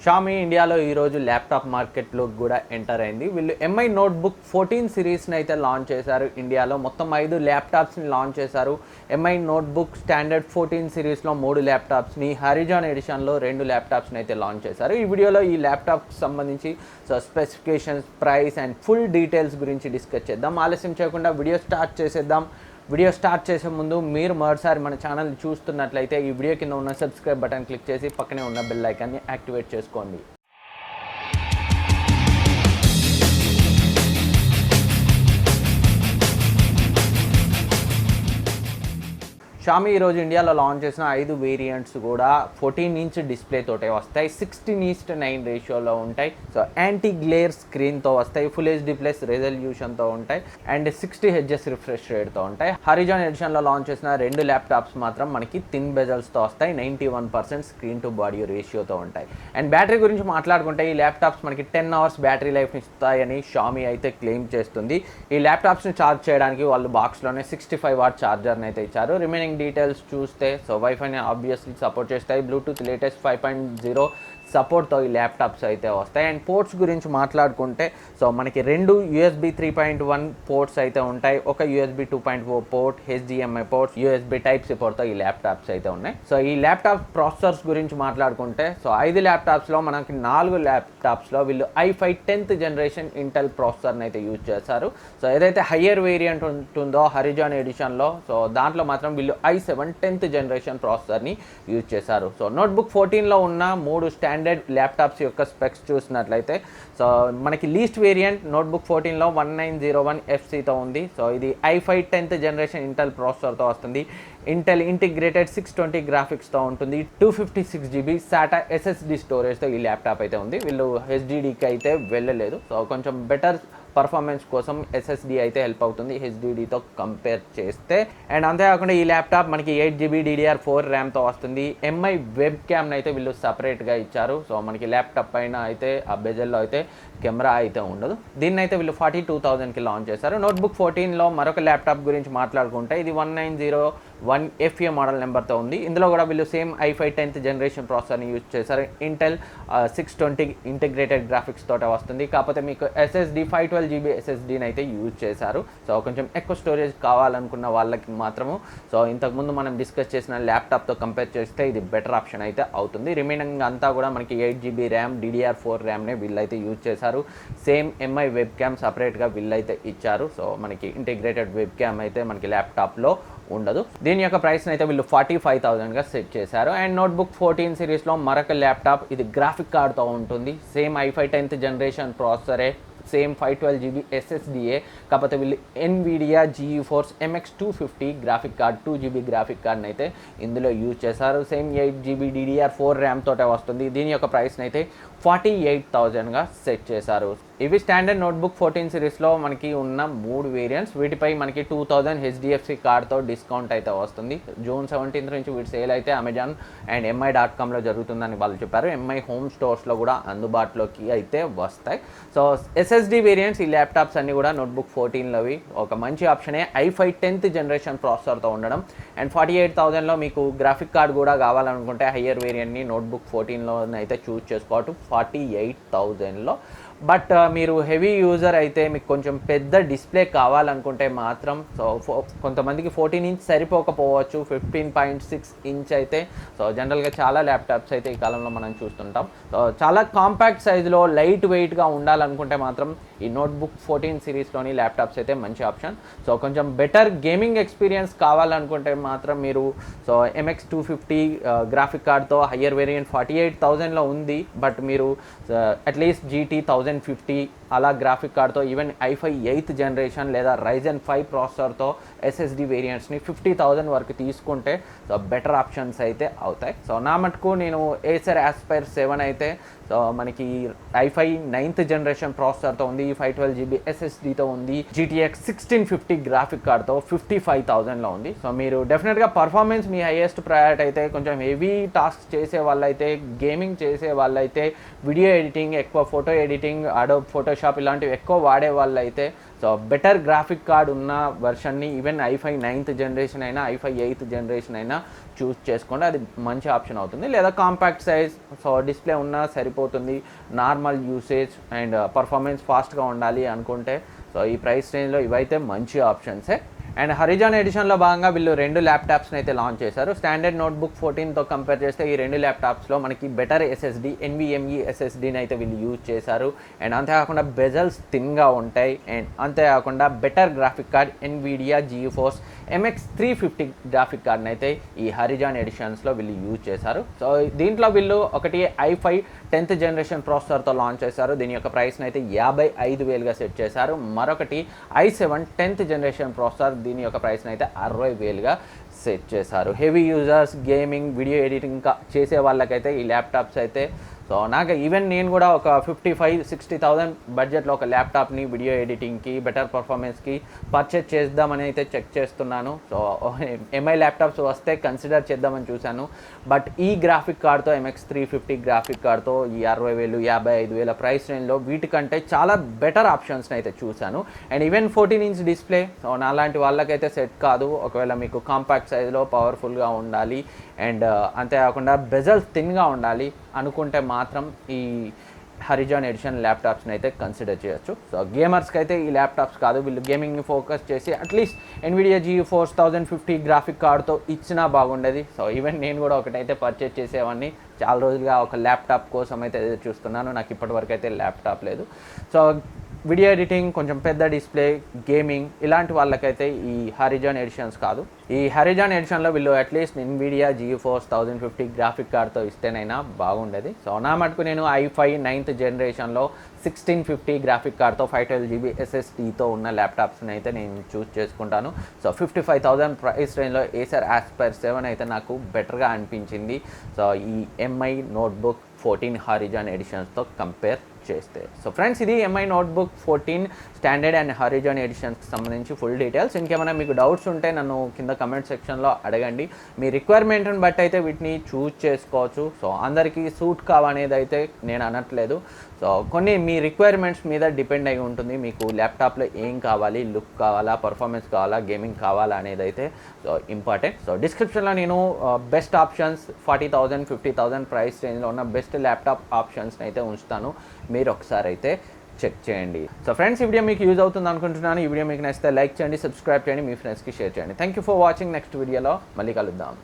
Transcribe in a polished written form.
Xiaomi ఇండియాలో ఈరోజు laptop మార్కెట్లో కూడా ఎంటర్ అయింది. వీళ్ళు ఎంఐ నోట్బుక్ 14 సిరీస్ని అయితే లాంచ్ చేశారు. ఇండియాలో మొత్తం 5 ల్యాప్టాప్స్ని లాంచ్ చేశారు. ఎంఐ నోట్బుక్ స్టాండర్డ్ 14 సిరీస్లో 3 ల్యాప్టాప్స్ని, హారిజాన్ ఎడిషన్లో 2 ల్యాప్టాప్స్ని అయితే లాంచ్ చేశారు. ఈ వీడియోలో ఈ ల్యాప్టాప్కి సంబంధించి specifications, price and full details గురించి డిస్కస్ చేద్దాం. ఆలస్యం చేయకుండా వీడియో స్టార్ట్ చేసేద్దాం. వీడియో స్టార్ట్ చేసే ముందు మీరు మరోసారి మన ఛానల్ని చూస్తున్నట్లయితే ఈ వీడియో కింద ఉన్న సబ్స్క్రైబ్ బటన్ క్లిక్ చేసి పక్కనే ఉన్న బెల్ ఐకాన్ని యాక్టివేట్ చేసుకోండి. షామీ ఈరోజు ఇండియాలో లాంచ్ చేసిన 5 వేరియంట్స్ కూడా 14 ఇంచ్ డిస్ప్లే తోటే వస్తాయి. 16:9 రేషియోలో ఉంటాయి. సో యాంటీ గ్లేర్ స్క్రీన్తో వస్తాయి. ఫుల్ హెచ్డి ప్లస్ రెజల్యూషన్తో ఉంటాయి అండ్ 60 హెచ్ఎస్ రిఫ్రెష్ రేట్తో ఉంటాయి. హారిజాన్ ఎడిషన్లో లాంచ్ చేసిన 2 ల్యాప్టాప్స్ మాత్రం మనకి థిన్ బెజల్స్తో వస్తాయి. 91% స్క్రీన్ టు బాడీ రేషియోతో ఉంటాయి. అండ్ బ్యాటరీ గురించి మాట్లాడుకుంటే ఈ ల్యాప్టాప్స్ మనకి 10 అవర్స్ బ్యాటరీ లైఫ్ని ఇస్తాయని షామీ అయితే క్లెయిమ్ చేస్తుంది. ఈ ల్యాప్టాప్స్ని ఛార్జ్ చేయడానికి వాళ్ళు బాక్స్లోనే 65 వాట్ ఛార్జర్ని అయితే ఇచ్చారు. రిమైనింగ్ డీటెయిల్స్ చూస్తే సో వైఫైని ఆబ్వియస్లీ సపోర్ట్ చేస్తాయి. బ్లూటూత్ లేటెస్ట్ 5.0 సపోర్ట్తో ఈ ల్యాప్టాప్స్ అయితే వస్తాయి. అండ్ పోర్ట్స్ గురించి మాట్లాడుకుంటే సో మనకి 2 USB 3.1 పోర్ట్స్ అయితే ఉంటాయి. ఒక USB 2.4 port, HDMI ports, USB type C పోర్ట్తో ఈ ల్యాప్టాప్స్ అయితే ఉన్నాయి. సో ఈ ల్యాప్టాప్ ప్రాసెసర్స్ గురించి మాట్లాడుకుంటే సో 5 ల్యాప్టాప్స్లో మనకి 4 ల్యాప్టాప్స్లో వీళ్ళు i5 10th జనరేషన్ ఇంటెల్ ప్రాసెసర్ని అయితే యూజ్ చేస్తారు. సో ఏదైతే హయ్యర్ వేరియంట్ ఉంటుందో హారిజాన్ ఎడిషన్లో సో దాంట్లో మాత్రం వీళ్ళు i7 10th జనరేషన్ ప్రాసెసర్ని యూజ్ చేశారు. సో నోట్బుక్ 14లో ఉన్న 3 స్టాండర్డ్ ల్యాప్టాప్స్ యొక్క స్పెక్స్ చూసినట్లయితే సో మనకి లీస్ట్ వేరియంట్ నోట్బుక్ 14లో 1901 FCతో ఉంది. సో ఇది i5 10th జనరేషన్ ఇంటెల్ ప్రాసెసర్తో వస్తుంది. ఇంటెల్ ఇంటిగ్రేటెడ్ 620 గ్రాఫిక్స్తో ఉంటుంది. 256 GB SATA SSD స్టోరేజ్తో ఈ ల్యాప్టాప్ అయితే ఉంది. వీళ్ళు HDDకి అయితే వెళ్ళలేదు. సో కొంచెం బెటర్ పర్ఫార్మెన్స్ కోసం SSD అయితే హెల్ప్ అవుతుంది HDDతో కంపేర్ చేస్తే. అండ్ అంతేకాకుండా ఈ ల్యాప్టాప్ మనకి 8 GB DDR4 ర్యామ్తో వస్తుంది. ఎంఐ వెబ్ క్యామ్ని అయితే వీళ్ళు సపరేట్గా ఇచ్చారు. సో మనకి ల్యాప్టాప్ పైన అయితే ఆ బెజల్లో అయితే కెమెరా అయితే ఉండదు. దీన్ని అయితే వీళ్ళు 42,000కి లాంచ్ చేశారు. నోట్బుక్ 14లో మరొక ల్యాప్టాప్ గురించి మాట్లాడుకుంటే ఇది 1901 FA మోడల్ నెంబర్తో ఉంది. ఇందులో కూడా వీళ్ళు సేమ్ i5 10th జనరేషన్ ప్రాసెసర్ని యూజ్ చేశారు. ఇంటెల్ 620 ఇంటిగ్రేటెడ్ గ్రాఫిక్స్ తోట వస్తుంది. కాకపోతే మీకు SSD 512 GB SSDని అయితే యూజ్ చేశారు. సో కొంచెం ఎక్కువ స్టోరేజ్ కావాలనుకున్న వాళ్ళకి మాత్రము సో ఇంతకుముందు మనం డిస్కస్ చేసిన ల్యాప్టాప్తో కంపేర్ చేస్తే ఇది బెటర్ ఆప్షన్ అయితే అవుతుంది. రిమైనింగ్ అంతా కూడా మనకి 8 GB ర్యామ్, DDR4 ర్యామ్నే వీళ్ళైతే యూజ్ చేశారు. సేమ్ ఎంఐ వెబ్ క్యామ్ సపరేట్గా వీళ్ళైతే ఇచ్చారు. సో మనకి ఇంటిగ్రేటెడ్ వెబ్ క్యామ్ అయితే మనకి ల్యాప్టాప్లో ఉండదు. దీని యొక్క ప్రైస్ని అయితే వీళ్ళు 45,000గా సెట్ చేశారు. అండ్ నోట్బుక్ 14 సిరీస్లో మరొక ల్యాప్టాప్ ఇది గ్రాఫిక్ కార్డ్తో ఉంటుంది. సేమ్ i5 10th జనరేషన్ ప్రాసెసరే, సేమ్ 512 GB SSDఏ. కాకపోతే వీళ్ళు NVIDIA GeForce MX 250 graphic card, 2 GB graphic కార్డ్ని అయితే ఇందులో యూజ్ చేశారు. సేమ్ 8 GB DDR4 ర్యామ్ తోటే వస్తుంది. దీని యొక్క ప్రైస్ని అయితే 48,000గా సెట్ చేశారు. ఇవి స్టాండర్డ్ నోట్బుక్ 14 సిరీస్లో మనకి ఉన్న 3 వేరియంట్స్. వీటిపై మనకి 2000 HDFC కార్డ్తో డిస్కౌంట్ అయితే వస్తుంది. June 17th నుంచి వీటి సేల్ అయితే అమెజాన్ అండ్ mi.comలో జరుగుతుందని వాళ్ళు చెప్పారు. ఎంఐ హోమ్ స్టోర్స్లో కూడా అందుబాటులోకి అయితే వస్తాయి. సో SSD వేరియంట్స్ ఈ ల్యాప్టాప్స్ అన్నీ కూడా నోట్బుక్ 14లోవి ఒక మంచి ఆప్షనే. i5 10th జనరేషన్ ప్రాసెసర్తో ఉండడం అండ్ 48,000లో మీకు గ్రాఫిక్ కార్డ్ కూడా కావాలనుకుంటే హయ్యర్ వేరియంట్ని నోట్బుక్ 14లో అయితే చూస్ చేసుకోవచ్చు 48,000లో. బట్ మీరు హెవీ యూజర్ అయితే మీకు కొంచెం పెద్ద డిస్ప్లే కావాలనుకుంటే మాత్రం సో కొంతమందికి 14 ఇంచ్ సరిపోకపోవచ్చు. 15.6 ఇంచ్ అయితే సో జనరల్గా చాలా ల్యాప్టాప్స్ అయితే ఈ కాలంలో మనం చూస్తుంటాం. సో చాలా కాంపాక్ట్ సైజులో లైట్ వెయిట్గా ఉండాలనుకుంటే మాత్రం ఈ నోట్బుక్ 14 సిరీస్లోని ల్యాప్టాప్స్ అయితే మంచి ఆప్షన్. సో కొంచెం బెటర్ గేమింగ్ ఎక్స్పీరియన్స్ కావాలనుకుంటే మాత్రం మీరు సో MX 250 గ్రాఫిక్ కార్డ్తో హయ్యర్ వేరియంట్ 48,000లో ఉంది. బట్ మీరు అట్లీస్ట్ GT 1050 అలా గ్రాఫిక్ కార్డ్తో ఈవెన్ i5 8th జనరేషన్ లేదా Ryzen 5 ప్రాసెసర్తో SSD వేరియంట్స్ని 50,000 వరకు తీసుకుంటే సో బెటర్ ఆప్షన్స్ అయితే అవుతాయి. సో నా మటుకు నేను Acer Aspire 7 అయితే సో మనకి i5 9th జనరేషన్ ప్రాసెసర్తో ఉంది. 512 GB SSDతో ఉంది. GTX 1650 గ్రాఫిక్ కార్డ్తో 55,000లో ఉంది. సో మీరు డెఫినెట్గా పర్ఫార్మెన్స్ మీ హైయెస్ట్ ప్రయారిటీ అయితే, కొంచెం హెవీ టాస్క్ చేసే వాళ్ళైతే, గేమింగ్ చేసే వాళ్ళైతే, వీడియో ఎడిటింగ్, ఎక్కువ photo editing editing Adobe Photoshop ఇలాంటివి ఎక్కువ వాడే వాళ్ళు అయితే సో బెటర్ గ్రాఫిక్ కార్డ్ ఉన్న వెర్షన్ని ఈవెన్ i5 9th జనరేషన్ అయినా i5 8th జనరేషన్ అయినా చూస్ చేసుకోండి, అది మంచి ఆప్షన్ అవుతుంది. లేదా కాంపాక్ట్ సైజ్ సో డిస్ప్లే ఉన్నా సరిపోతుంది, నార్మల్ యూసేజ్ అండ్ పర్ఫార్మెన్స్ ఫాస్ట్గా ఉండాలి అనుకుంటే సో ఈ ప్రైస్ రేంజ్లో ఇవైతే మంచి ఆప్షన్సే. అండ్ హరిజాన్ ఎడిషన్లో భాగంగా వీళ్ళు 2 ల్యాప్టాప్స్ని అయితే లాంచ్ చేశారు. స్టాండర్డ్ నోట్బుక్ 14తో కంపేర్ చేస్తే ఈ 2 ల్యాప్టాప్స్లో మనకి బెటర్ ఎస్ఎస్డి NVMe SSDని అయితే వీళ్ళు యూజ్ చేశారు. అండ్ అంతేకాకుండా బెజల్స్ థిన్గా ఉంటాయి. అండ్ అంతేకాకుండా better graphic card NVIDIA GeForce MX 350 graphic కార్డ్ని అయితే ఈ హరిజాన్ ఎడిషన్స్లో వీళ్ళు యూజ్ చేశారు. సో దీంట్లో వీళ్ళు ఒకటి i5 10th జనరేషన్ ప్రాసెసర్తో లాంచ్ చేశారు, దీని యొక్క ప్రైస్ని అయితే 55,000గా సెట్ చేశారు. మరొకటి i7 10th జనరేషన్ ప్రాసెసర్, దీని యొక్క ప్రైస్ని అయితే 60,000గా సెట్ చేశారు. Heavy users, gaming, video editing చేసే వాళ్ళకైతే ఈ ల్యాప్టాప్స్ అయితే సో నాకు ఈవెన్ నేను కూడా ఒక 55,000-60,000 బడ్జెట్లో ఒక ల్యాప్టాప్ని వీడియో ఎడిటింగ్కి బెటర్ పర్ఫార్మెన్స్కి పర్చేజ్ చేద్దామని అయితే చెక్ చేస్తున్నాను. సో MI ల్యాప్టాప్స్ వస్తే కన్సిడర్ చేద్దామని చూశాను. బట్ ఈ గ్రాఫిక్ కార్డ్తో MX 350 గ్రాఫిక్ కార్డ్తో ఈ 60,000 55,000 ప్రైస్ రేంజ్లో వీటికంటే చాలా బెటర్ ఆప్షన్స్ని అయితే చూశాను. అండ్ ఈవెన్ 14" డిస్ప్లే సో నాలాంటి వాళ్ళకైతే సెట్ కాదు. ఒకవేళ మీకు కాంపాక్ట్ సైజ్లో పవర్ఫుల్గా ఉండాలి అండ్ అంతేకాకుండా బెజల్స్ థిన్గా ఉండాలి అనుకుంటే మాత్రం ఈ హరిజాన్ ఎడిషన్ ల్యాప్టాప్స్ని అయితే కన్సిడర్ చేయొచ్చు. సో గేమర్స్కి అయితే ఈ ల్యాప్టాప్స్ కాదు, వీళ్ళు గేమింగ్ని ఫోకస్ చేసి అట్లీస్ట్ NVIDIA GeForce 1050 గ్రాఫిక్ కార్డ్తో ఇచ్చినా బాగుండేది. సో ఈవెన్ నేను కూడా ఒకటైతే పర్చేజ్ చేసేవాడిని, చాలా రోజులుగా ఒక ల్యాప్టాప్ కోసం అయితే చూస్తున్నాను, నాకు ఇప్పటివరకు అయితే ల్యాప్టాప్ లేదు. సో వీడియో ఎడిటింగ్, కొంచెం పెద్ద డిస్ప్లే, గేమింగ్ ఇలాంటి వాళ్ళకైతే ఈ హరిజాన్ ఎడిషన్స్ కాదు. ఈ హరిజాన్ ఎడిషన్లో వీళ్ళు అట్లీస్ట్ NVIDIA GeForce 1050 గ్రాఫిక్ కార్డ్తో ఇస్తేనైనా బాగుండేది. సో నా మటుకు నేను i5 9th జనరేషన్లో 1650 గ్రాఫిక్ కార్డ్తో 512GB SSDతో ఉన్న ల్యాప్టాప్స్ని అయితే నేను చూస్ చేసుకుంటాను. సో 55,000 ప్రైస్ రేంజ్లో Acer Aspire 7 అయితే నాకు బెటర్గా అనిపించింది. సో ఈ MI నోట్బుక్ 14 హరిజాన్ ఎడిషన్స్తో కంపేర్ చేస్తే. సో ఫ్రెండ్స్, ఇది MI notebook 14 standard and Horizon ఎడిషన్స్కి సంబంధించి ఫుల్ డీటెయిల్స్. ఇంకేమైనా మీకు డౌట్స్ ఉంటే నన్ను కింద కమెంట్ సెక్షన్లో అడగండి. మీ రిక్వైర్మెంట్ని బట్టి అయితే వీటిని చూజ్ చేసుకోవచ్చు. సో అందరికీ సూట్ కావనేది అయితే నేను అనట్లేదు. సో కొన్ని మీ రిక్వైర్మెంట్స్ మీద డిపెండ్ అయి ఉంటుంది. మీకు ల్యాప్టాప్లో ఏం కావాలి, లుక్ కావాలా, పర్ఫార్మెన్స్ కావాలా, గేమింగ్ కావాలా అనేది అయితే సో ఇంపార్టెంట్. సో డిస్క్రిప్షన్లో నేను బెస్ట్ ఆప్షన్స్ 40,000 50,000 ప్రైస్ రేంజ్లో ఉన్న బెస్ట్ ల్యాప్టాప్ ఆప్షన్స్ని అయితే ఉంచుతాను, మీరు ఒకసారి అయితే చెక్ చేయండి. సో ఫ్రెండ్స్, ఈ వీడియో మీకు యూజ్ అవుతుంది అనుకుంటున్నాను. ఈ వీడియో మీకు నచ్చితే లైక్ చేయండి, సబ్స్క్రైబ్ చేయండి, మీ ఫ్రెండ్స్కి షేర్ చేయండి. Thank you for watching. Next వీడియోలో మళ్ళీ కలుద్దాం.